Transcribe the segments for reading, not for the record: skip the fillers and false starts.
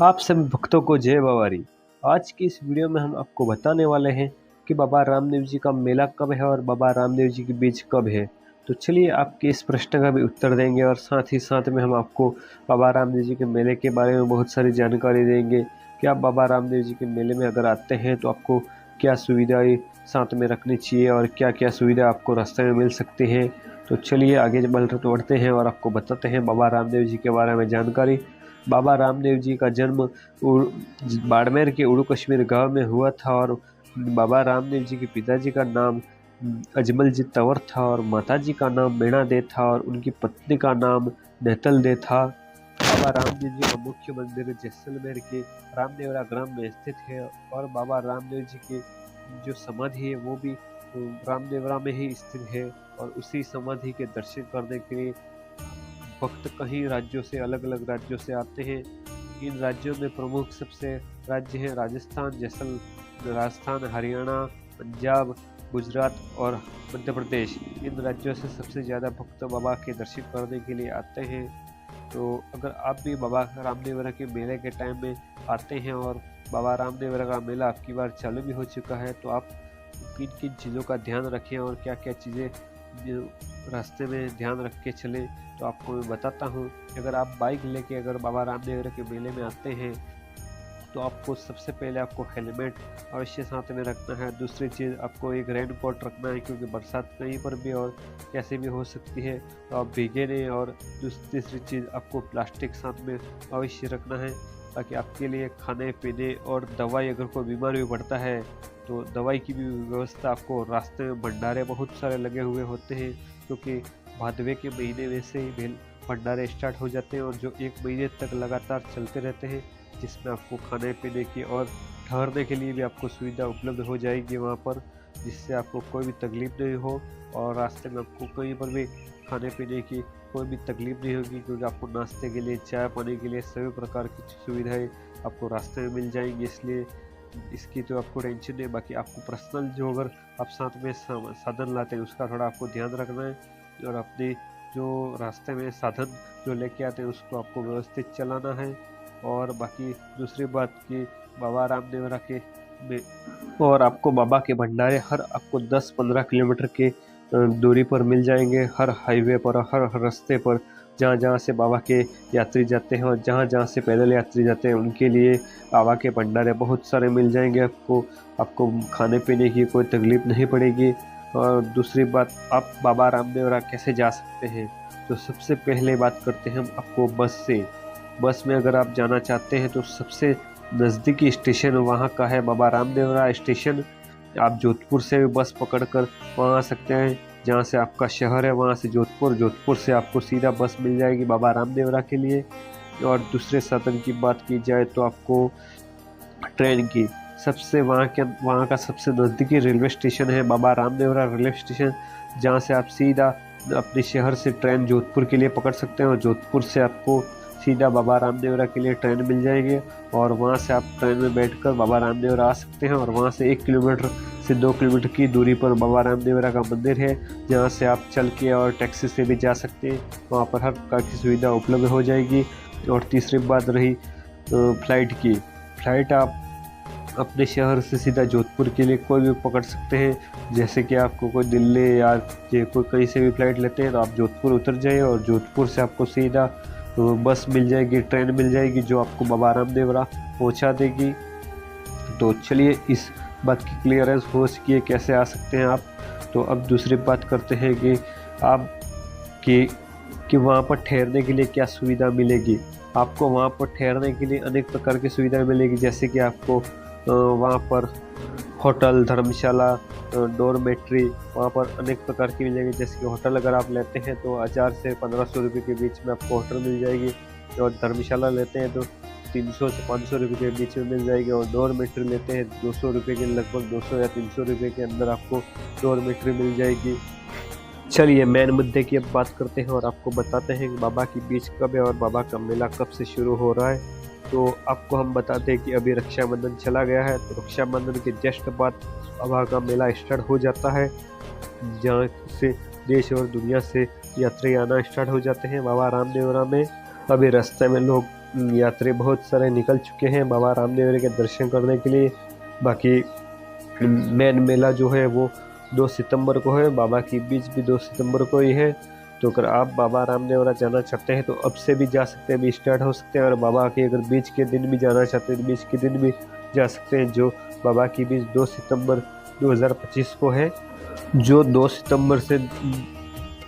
आप सभी भक्तों को जय बाबारी। आज की इस वीडियो में हम आपको बताने वाले हैं कि बाबा रामदेव जी का मेला कब है और बाबा रामदेव जी के बीच कब है। तो चलिए आपके इस प्रश्न का भी उत्तर देंगे और साथ ही साथ में हम आपको बाबा रामदेव जी के मेले के बारे में बहुत सारी जानकारी देंगे कि आप बाबा रामदेव जी के मेले में अगर आते हैं तो आपको क्या सुविधाएं साथ में रखनी चाहिए और क्या क्या सुविधा आपको रास्ते में मिल सकती है। तो चलिए आगे बढ़ते हैं और आपको बताते हैं बाबा रामदेव जी के बारे में जानकारी। बाबा रामदेव जी का जन्म बाड़मेर के उड़ू कश्मीर गांव में हुआ था और बाबा रामदेव जी के पिताजी का नाम अजमल जी तंवर था और माताजी का नाम मीणा दे था और उनकी पत्नी का नाम नेतल दे था। बाबा रामदेव जी का मुख्य मंदिर जैसलमेर के रामदेवरा ग्राम में स्थित है और बाबा रामदेव जी की जो समाधि है वो भी रामदेवरा में ही स्थित है और उसी समाधि के दर्शन करने के लिए भक्त कई राज्यों से अलग अलग राज्यों से आते हैं। इन राज्यों में प्रमुख सबसे राज्य हैं राजस्थान, हरियाणा, पंजाब, गुजरात और मध्य प्रदेश। इन राज्यों से सबसे ज़्यादा भक्त बाबा के दर्शन करने के लिए आते हैं। तो अगर आप भी बाबा रामदेवरा के मेले के टाइम में आते हैं और बाबा रामदेवरा का मेला आपकी बार चालू भी हो चुका है तो आप किन किन चीज़ों का ध्यान रखें और क्या क्या चीज़ें रास्ते में ध्यान रख के चलें तो आपको मैं बताता हूँ। अगर आप बाइक लेके अगर बाबा रामदेव के मेले में आते हैं तो आपको सबसे पहले आपको हेलमेट अवश्य साथ में रखना है। दूसरी चीज़ आपको एक रेन कोट रखना है क्योंकि बरसात कहीं पर भी और कैसे भी हो सकती है तो आप भीगे नहीं। और तीसरी चीज़ आपको प्लास्टिक साथ में अवश्य रखना है ताकि आपके लिए खाने पीने और दवाई अगर कोई बीमार भी पड़ता है तो दवाई की भी व्यवस्था आपको रास्ते में भंडारे बहुत सारे लगे हुए होते हैं क्योंकि भादवे के महीने में से ही भंडारे स्टार्ट हो जाते हैं और जो एक महीने तक लगातार चलते रहते हैं जिसमें आपको खाने पीने की और ठहरने के लिए भी आपको सुविधा उपलब्ध हो जाएगी वहाँ पर, जिससे आपको कोई भी तकलीफ नहीं हो और रास्ते में आपको कहीं पर भी खाने पीने की कोई भी तकलीफ नहीं होगी क्योंकि आपको नाश्ते के लिए चाय पानी के लिए सभी प्रकार की सुविधाएं आपको रास्ते में मिल जाएंगी। इसलिए इसकी तो आपको टेंशन नहीं। बाकी आपको पर्सनल जो अगर आप साथ में साधन लाते हैं उसका थोड़ा आपको ध्यान रखना है और अपने जो रास्ते में साधन जो लेके आते हैं उसको आपको व्यवस्थित चलाना है। और बाकी दूसरी बात कि बाबा रामदेवरा के में और आपको बाबा के भंडारे हर आपको 10-15 किलोमीटर के दूरी पर मिल जाएंगे, हर हाईवे पर हर रास्ते पर जहाँ जहाँ से बाबा के यात्री जाते हैं और जहाँ जहाँ से पैदल यात्री जाते हैं उनके लिए बाबा के भंडारे बहुत सारे मिल जाएंगे। आपको खाने पीने की कोई तकलीफ नहीं पड़ेगी। और दूसरी बात आप बाबा रामदेवरा कैसे जा सकते हैं तो सबसे पहले बात करते हैं हम आपको बस से। बस में अगर आप जाना चाहते हैं तो सबसे नज़दीकी स्टेशन वहाँ का है बाबा रामदेवरा स्टेशन। आप जोधपुर से भी बस पकड़कर वहाँ आ सकते हैं जहाँ से आपका शहर है, वहाँ से जोधपुर से आपको सीधा बस मिल जाएगी बाबा रामदेवरा के लिए। और दूसरे साधन की बात की जाए तो आपको ट्रेन की वहाँ का सबसे नज़दीकी रेलवे स्टेशन है बाबा रामदेवरा रेलवे स्टेशन, जहाँ से आप सीधा अपने शहर से ट्रेन जोधपुर के लिए पकड़ सकते हैं और जोधपुर से आपको सीधा बाबा रामदेवरा के लिए ट्रेन मिल जाएगी और वहाँ से आप ट्रेन में बैठकर बाबा रामदेवरा आ सकते हैं। और वहाँ से 1 किलोमीटर से 2 किलोमीटर की दूरी पर बाबा रामदेवरा का मंदिर है जहाँ से आप चल के और टैक्सी से भी जा सकते हैं, वहाँ पर हर प्रकार की सुविधा उपलब्ध हो जाएगी। और तीसरी बात रही फ्लाइट की। फ्लाइट आप अपने शहर से सीधा जोधपुर के लिए कोई भी पकड़ सकते हैं, जैसे कि आपको कोई दिल्ली या जयपुर कहीं से भी फ्लाइट लेते हैं तो आप जोधपुर उतर जाइए और जोधपुर से आपको सीधा बस मिल जाएगी, ट्रेन मिल जाएगी जो आपको बाबा रामदेवरा पहुंचा देगी। तो चलिए इस बात की क्लियरेंस हो सकी है कैसे आ सकते हैं आप। तो अब दूसरी बात करते हैं कि आप कि वहाँ पर ठहरने के लिए क्या सुविधा मिलेगी। आपको वहाँ पर ठहरने के लिए अनेक प्रकार की सुविधाएं मिलेगी, जैसे कि आपको वहाँ पर होटल, धर्मशाला, डोरमेट्री वहाँ पर अनेक प्रकार की मिलेगी। जैसे कि होटल अगर आप लेते हैं तो 1000 से 1500 रुपये के बीच में आपको होटल मिल जाएगी और धर्मशाला लेते हैं तो 300 से 500 रुपये के बीच में मिल जाएगी और डोरमेट्री लेते हैं 200 रुपये के लगभग 200 या 300 रुपये के अंदर आपको डोरमेट्री मिल जाएगी। चलिए मेन मुद्दे की अब बात करते हैं और आपको बताते हैं कि बाबा की बीच कब है और बाबा का मेला कब से शुरू हो रहा है। तो आपको हम बताते हैं कि अभी रक्षाबंधन चला गया है तो रक्षाबंधन के जस्ट बाद बाबा का मेला स्टार्ट हो जाता है, जहाँ से देश और दुनिया से यात्री आना स्टार्ट हो जाते हैं बाबा रामदेवरा में। अभी रास्ते में लोग यात्री बहुत सारे निकल चुके हैं बाबा रामदेव के दर्शन करने के लिए। बाकी मेन मेला जो है वो 2 सितंबर को है, बाबा की बीच भी 2 सितंबर को ही है। तो अगर आप बाबा रामदेवरा जाना चाहते हैं तो अब से भी जा सकते हैं, अभी स्टार्ट हो सकते हैं। और बाबा के अगर बीच के दिन भी जाना चाहते हैं तो बीच के दिन भी जा सकते हैं, जो बाबा की बीच 2 सितंबर 2025 को है। जो 2 सितंबर से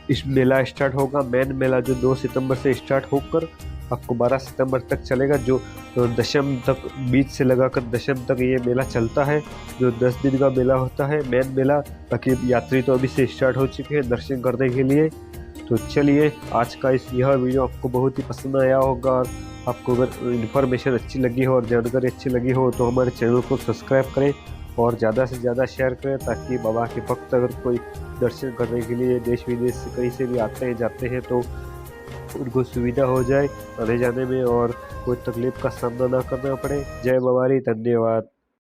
इस मेला स्टार्ट होगा, मेन मेला जो 2 सितंबर से स्टार्ट होकर आपको 12 सितंबर तक चलेगा, जो दशम तक, बीच से लगाकर दशम तक ये मेला चलता है, जो 10 दिन का मेला होता है मेन मेला। बाकी यात्री तो अभी से स्टार्ट हो चुके हैं दर्शन करने के लिए। तो चलिए, आज का यह वीडियो आपको बहुत ही पसंद आया होगा, और आपको अगर इन्फॉर्मेशन अच्छी लगी हो और जानकारी अच्छी लगी हो तो हमारे चैनल को सब्सक्राइब करें और ज़्यादा से ज़्यादा शेयर करें, ताकि बाबा के भक्त अगर कोई दर्शन करने के लिए देश विदेश से कहीं से भी आते हैं जाते हैं तो उनको सुविधा हो जाए आने जाने में और कोई तकलीफ का सामना ना करना पड़े। जय बाबा री, धन्यवाद।